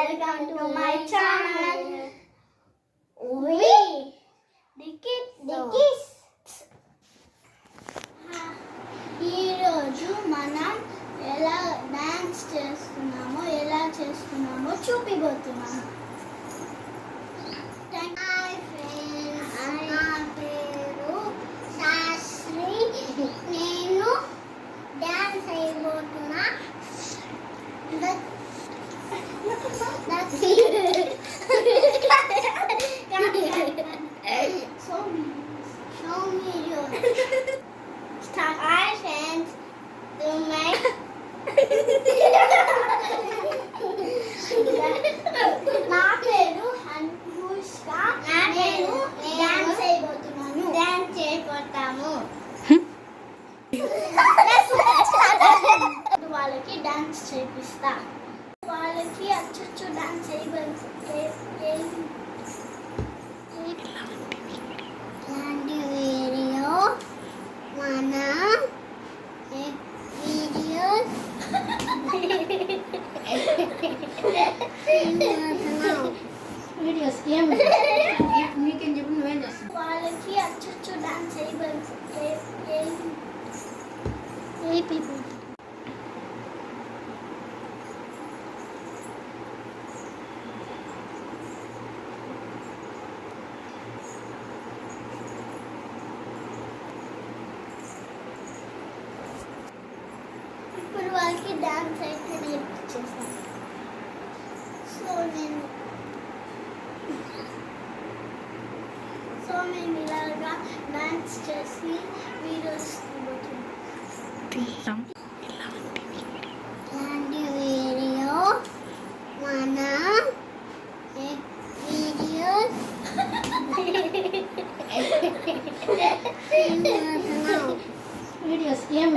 welcome to my channel. We the kids. ఈరోజు మనం ఎలా డాన్స్ చేస్తున్నామో చూపిపోతున్నాము. హాయ్ ఫ్రెండ్స్, నా పేరు శాస్త్రి. నేను డాన్స్ అయిపోతున్నా. Show me your start. Hi friends, do my నా పేరు హనుష్క. నేను డాన్స్ అయిపోతున్నాను. డాన్స్ చేయబోతాము. వాళ్ళకి డాన్స్ చేపిస్తా. వాళ్ళకి అచ్చొచ్చు డాన్స్ చేయబోతు ఇలాంటి వీడియో మన వీడియోస్ ఏం నీకేం చెప్పు, నువ్వేం చేస్తావు? వాళ్ళకి అచ్చొచ్చు డాన్స్ చేయబోతు ఇప్పుడు వాళ్ళకి డాన్స్ అయితే నేర్పించేసాను. సో నేను ఇలాగా డాన్స్ చేసి వీడియోస్ తీయబోతున్నాను. ఇలాంటి వీడియో మన వీడియోస్ ఏం